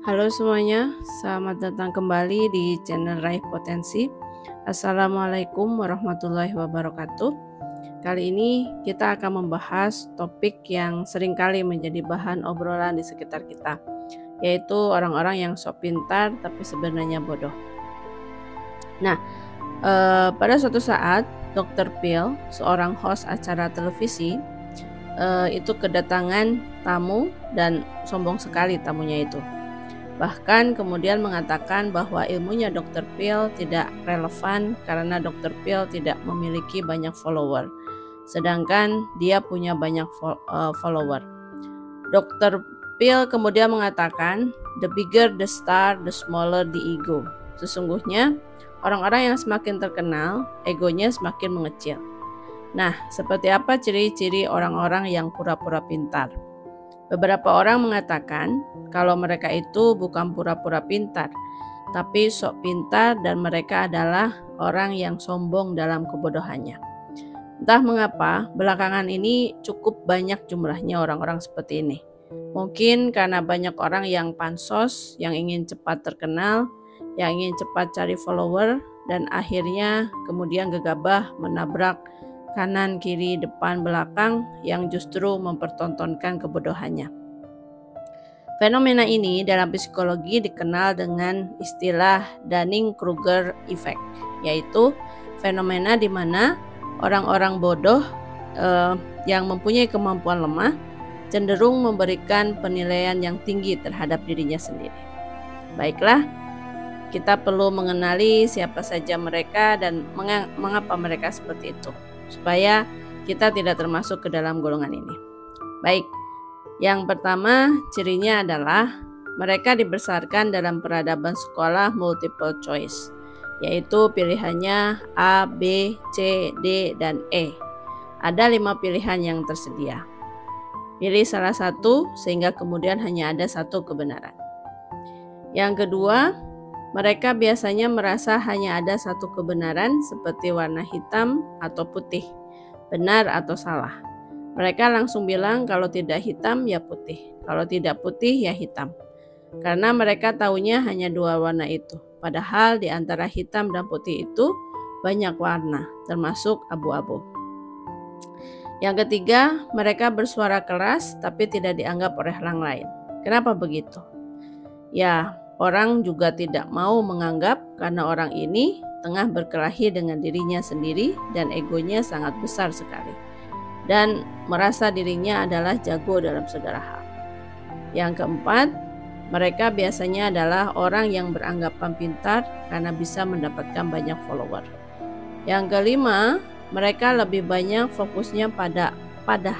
Halo semuanya, selamat datang kembali di channel Raih Potensi. Assalamualaikum warahmatullahi wabarakatuh. Kali ini kita akan membahas topik yang seringkali menjadi bahan obrolan di sekitar kita, yaitu orang-orang yang sok pintar tapi sebenarnya bodoh. Nah, pada suatu saat Dr. Phil, seorang host acara televisi, itu kedatangan tamu dan sombong sekali tamunya itu. Bahkan kemudian mengatakan bahwa ilmunya Dr. Phil tidak relevan karena Dr. Phil tidak memiliki banyak follower, sedangkan dia punya banyak follower. Dr. Phil kemudian mengatakan, "The bigger the star, the smaller the ego." Sesungguhnya, orang-orang yang semakin terkenal, egonya semakin mengecil. Nah, seperti apa ciri-ciri orang-orang yang pura-pura pintar? Beberapa orang mengatakan kalau mereka itu bukan pura-pura pintar, tapi sok pintar dan mereka adalah orang yang sombong dalam kebodohannya. Entah mengapa, belakangan ini cukup banyak jumlahnya orang-orang seperti ini. Mungkin karena banyak orang yang pansos, yang ingin cepat terkenal, yang ingin cepat cari follower, dan akhirnya kemudian gegabah menabrak kanan, kiri, depan, belakang yang justru mempertontonkan kebodohannya. Fenomena ini dalam psikologi dikenal dengan istilah Dunning-Kruger effect, yaitu fenomena di mana orang-orang bodoh yang mempunyai kemampuan lemah cenderung memberikan penilaian yang tinggi terhadap dirinya sendiri. Baiklah, kita perlu mengenali siapa saja mereka dan mengapa mereka seperti itu, supaya kita tidak termasuk ke dalam golongan ini. Baik, yang pertama cirinya adalah mereka dibesarkan dalam peradaban sekolah multiple choice, yaitu pilihannya A, B, C, D, dan E. Ada 5 pilihan yang tersedia. Pilih salah satu sehingga kemudian hanya ada satu kebenaran. Yang kedua, mereka biasanya merasa hanya ada satu kebenaran seperti warna hitam atau putih, benar atau salah. Mereka langsung bilang kalau tidak hitam ya putih, kalau tidak putih ya hitam. Karena mereka taunya hanya dua warna itu. Padahal di antara hitam dan putih itu banyak warna, termasuk abu-abu. Yang ketiga, mereka bersuara keras tapi tidak dianggap oleh orang lain. Kenapa begitu? Ya, orang juga tidak mau menganggap karena orang ini tengah berkelahi dengan dirinya sendiri dan egonya sangat besar sekali. Dan merasa dirinya adalah jago dalam segala hal. Yang keempat, mereka biasanya adalah orang yang beranggapan pintar karena bisa mendapatkan banyak follower. Yang kelima, mereka lebih banyak fokusnya pada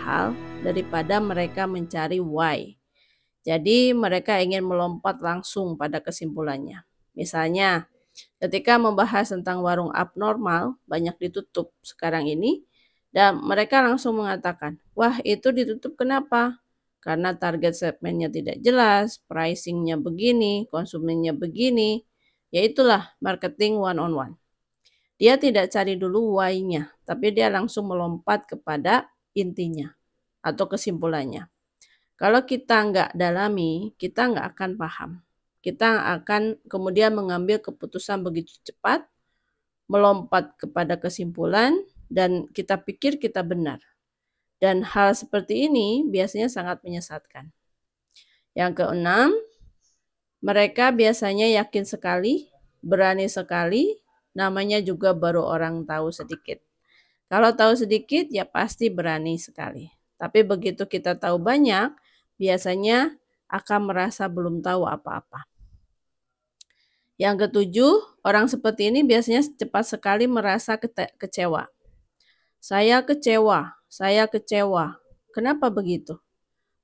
hal daripada mereka mencari why. Jadi mereka ingin melompat langsung pada kesimpulannya. Misalnya, ketika membahas tentang warung abnormal banyak ditutup sekarang ini, dan mereka langsung mengatakan, wah itu ditutup kenapa? Karena target segmennya tidak jelas, pricingnya begini, konsumennya begini. Ya itulah marketing one on one. Dia tidak cari dulu why-nya, tapi dia langsung melompat kepada intinya atau kesimpulannya. Kalau kita nggak dalami, kita nggak akan paham. Kita akan kemudian mengambil keputusan begitu cepat, melompat kepada kesimpulan, dan kita pikir kita benar. Dan hal seperti ini biasanya sangat menyesatkan. Yang keenam, mereka biasanya yakin sekali, berani sekali, namanya juga baru orang tahu sedikit. Kalau tahu sedikit ya pasti berani sekali. Tapi begitu kita tahu banyak, biasanya akan merasa belum tahu apa-apa. Yang ketujuh, orang seperti ini biasanya cepat sekali merasa kecewa. Saya kecewa. Kenapa begitu?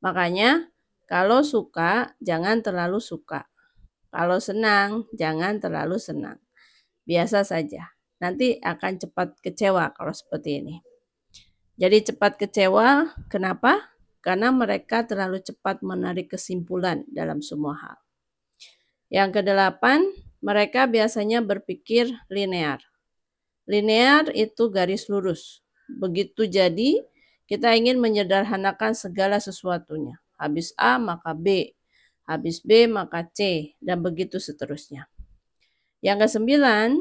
Makanya kalau suka jangan terlalu suka. Kalau senang jangan terlalu senang. Biasa saja. Nanti akan cepat kecewa kalau seperti ini. Jadi cepat kecewa, kenapa? Karena mereka terlalu cepat menarik kesimpulan dalam semua hal. Yang kedelapan, mereka biasanya berpikir linear. Linear itu garis lurus. Begitu jadi, kita ingin menyederhanakan segala sesuatunya. Habis A maka B. habis B maka C, dan begitu seterusnya. Yang kesembilan,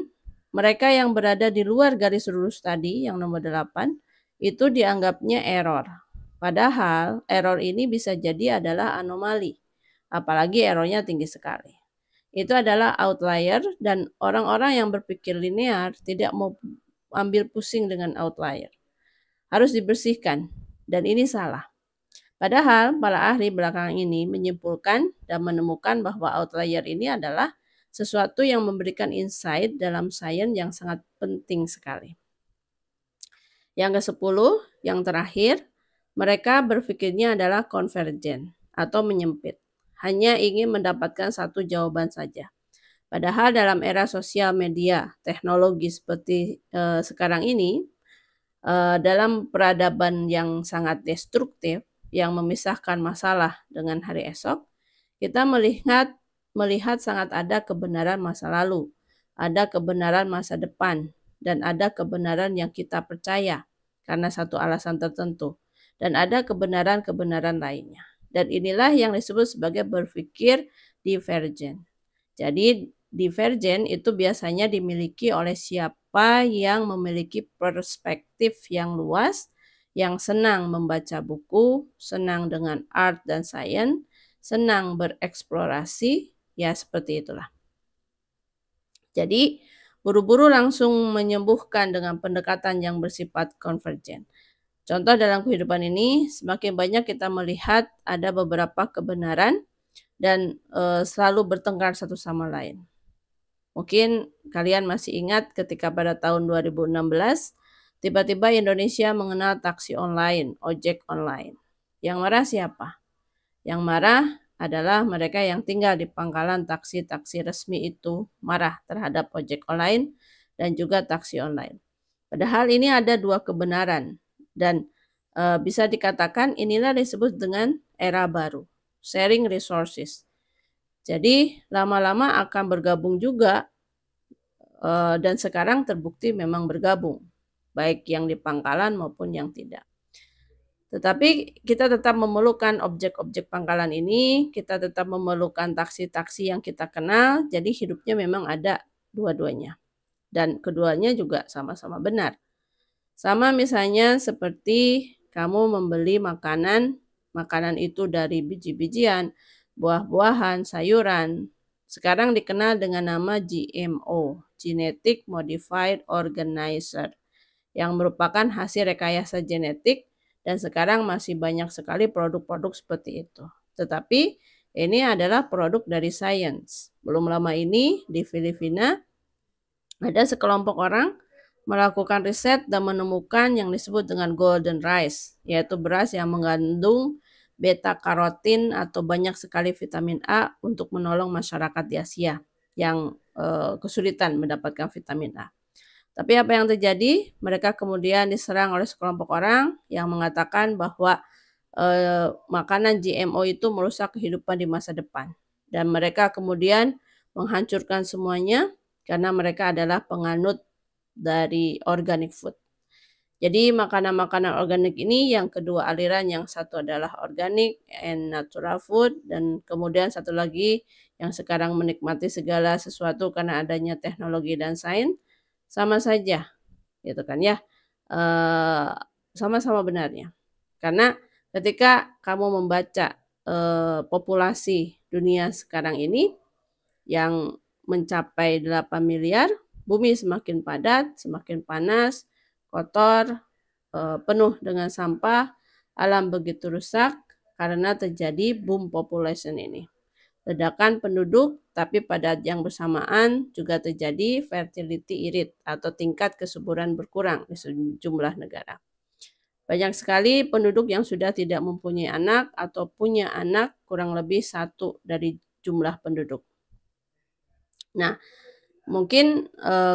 mereka yang berada di luar garis lurus tadi, yang nomor 8, itu dianggapnya error. Padahal error ini bisa jadi adalah anomali, apalagi errornya tinggi sekali. Itu adalah outlier, dan orang-orang yang berpikir linear tidak mau ambil pusing dengan outlier. Harus dibersihkan, dan ini salah. Padahal para ahli belakangan ini menyimpulkan dan menemukan bahwa outlier ini adalah sesuatu yang memberikan insight dalam sains yang sangat penting sekali. Yang ke-10, yang terakhir, mereka berpikirnya adalah konvergen atau menyempit. Hanya ingin mendapatkan satu jawaban saja. Padahal dalam era sosial media, teknologi seperti sekarang ini, dalam peradaban yang sangat destruktif, yang memisahkan masalah dengan hari esok, kita melihat sangat ada kebenaran masa lalu, ada kebenaran masa depan, dan ada kebenaran yang kita percaya karena satu alasan tertentu, dan ada kebenaran-kebenaran lainnya. Dan inilah yang disebut sebagai berpikir divergen. Jadi divergen itu biasanya dimiliki oleh siapa yang memiliki perspektif yang luas, yang senang membaca buku, senang dengan art dan sains, senang bereksplorasi, ya seperti itulah. Jadi buru-buru langsung menyembuhkan dengan pendekatan yang bersifat konvergen. Contoh dalam kehidupan ini, semakin banyak kita melihat ada beberapa kebenaran dan selalu bertengkar satu sama lain. Mungkin kalian masih ingat ketika pada tahun 2016, tiba-tiba Indonesia mengenal taksi online, ojek online. Yang marah siapa? Yang marah adalah mereka yang tinggal di pangkalan taksi-taksi resmi itu marah terhadap ojek online dan juga taksi online. Padahal ini ada dua kebenaran dan bisa dikatakan inilah disebut dengan era baru, sharing resources. Jadi lama-lama akan bergabung juga dan sekarang terbukti memang bergabung, baik yang di pangkalan maupun yang tidak. Tetapi kita tetap memerlukan objek-objek pangkalan ini, kita tetap memerlukan taksi-taksi yang kita kenal, jadi hidupnya memang ada dua-duanya. Dan keduanya juga sama-sama benar. Sama misalnya seperti kamu membeli makanan itu dari biji-bijian, buah-buahan, sayuran. Sekarang dikenal dengan nama GMO, Genetic Modified Organizer, yang merupakan hasil rekayasa genetik, dan sekarang masih banyak sekali produk-produk seperti itu. Tetapi ini adalah produk dari sains. Belum lama ini di Filipina ada sekelompok orang melakukan riset dan menemukan yang disebut dengan golden rice, yaitu beras yang mengandung beta-karotin atau banyak sekali vitamin A untuk menolong masyarakat di Asia yang kesulitan mendapatkan vitamin A. Tapi apa yang terjadi? Mereka kemudian diserang oleh sekelompok orang yang mengatakan bahwa makanan GMO itu merusak kehidupan di masa depan. Dan mereka kemudian menghancurkan semuanya karena mereka adalah penganut dari organic food. Jadi makanan-makanan organik ini yang kedua aliran, yang satu adalah organic and natural food, dan kemudian satu lagi yang sekarang menikmati segala sesuatu karena adanya teknologi dan sains, sama saja, gitu kan ya, sama-sama benarnya. Karena ketika kamu membaca populasi dunia sekarang ini yang mencapai 8 miliar, bumi semakin padat, semakin panas, kotor, penuh dengan sampah, alam begitu rusak karena terjadi boom population ini. Ledakan penduduk, tapi pada yang bersamaan juga terjadi fertility rate atau tingkat kesuburan berkurang di sejumlah negara. Banyak sekali penduduk yang sudah tidak mempunyai anak atau punya anak kurang lebih 1 dari jumlah penduduk. Nah, mungkin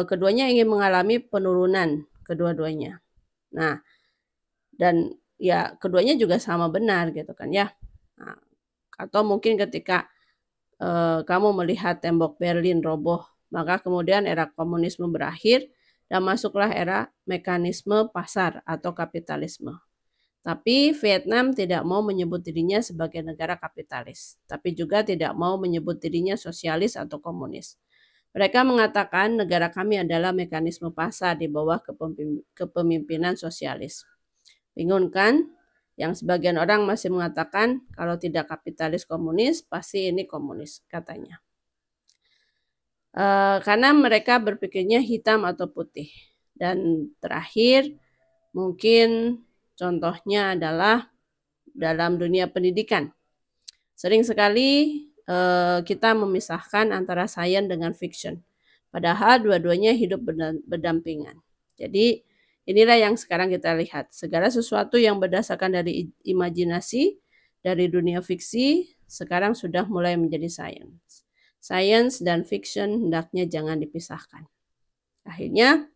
keduanya ingin mengalami penurunan kedua-duanya. Nah, dan ya keduanya juga sama benar gitu kan ya. Nah, atau mungkin ketika kamu melihat tembok Berlin roboh, maka kemudian era komunisme berakhir dan masuklah era mekanisme pasar atau kapitalisme. Tapi Vietnam tidak mau menyebut dirinya sebagai negara kapitalis, tapi juga tidak mau menyebut dirinya sosialis atau komunis. Mereka mengatakan negara kami adalah mekanisme pasar di bawah kepemimpinan sosialis. Bingung kan? Yang sebagian orang masih mengatakan kalau tidak kapitalis komunis, pasti ini komunis, katanya. Karena mereka berpikirnya hitam atau putih. Dan terakhir, mungkin contohnya adalah dalam dunia pendidikan. Sering sekali kita memisahkan antara sains dengan fiction. Padahal dua-duanya hidup berdampingan. Jadi inilah yang sekarang kita lihat. Segala sesuatu yang berdasarkan dari imajinasi, dari dunia fiksi, sekarang sudah mulai menjadi sains. Sains dan fiction hendaknya jangan dipisahkan. Akhirnya,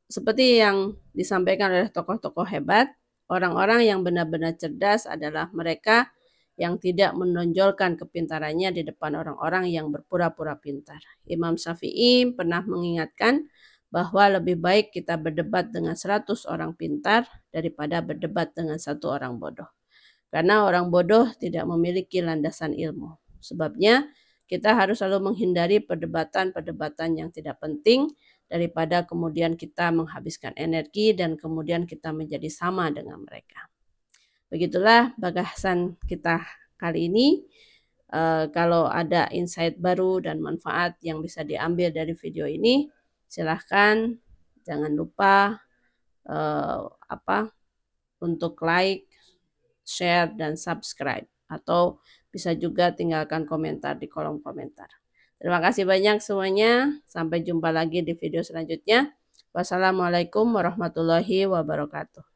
seperti yang disampaikan oleh tokoh-tokoh hebat, orang-orang yang benar-benar cerdas adalah mereka yang tidak menonjolkan kepintarannya di depan orang-orang yang berpura-pura pintar. Imam Syafi'i pernah mengingatkan bahwa lebih baik kita berdebat dengan 100 orang pintar daripada berdebat dengan 1 orang bodoh. Karena orang bodoh tidak memiliki landasan ilmu. Sebabnya kita harus selalu menghindari perdebatan-perdebatan yang tidak penting daripada kemudian kita menghabiskan energi dan kemudian kita menjadi sama dengan mereka. Begitulah bahasan kita kali ini. Kalau ada insight baru dan manfaat yang bisa diambil dari video ini, silahkan jangan lupa untuk like, share, dan subscribe. Atau bisa juga tinggalkan komentar di kolom komentar. Terima kasih banyak semuanya. Sampai jumpa lagi di video selanjutnya. Wassalamualaikum warahmatullahi wabarakatuh.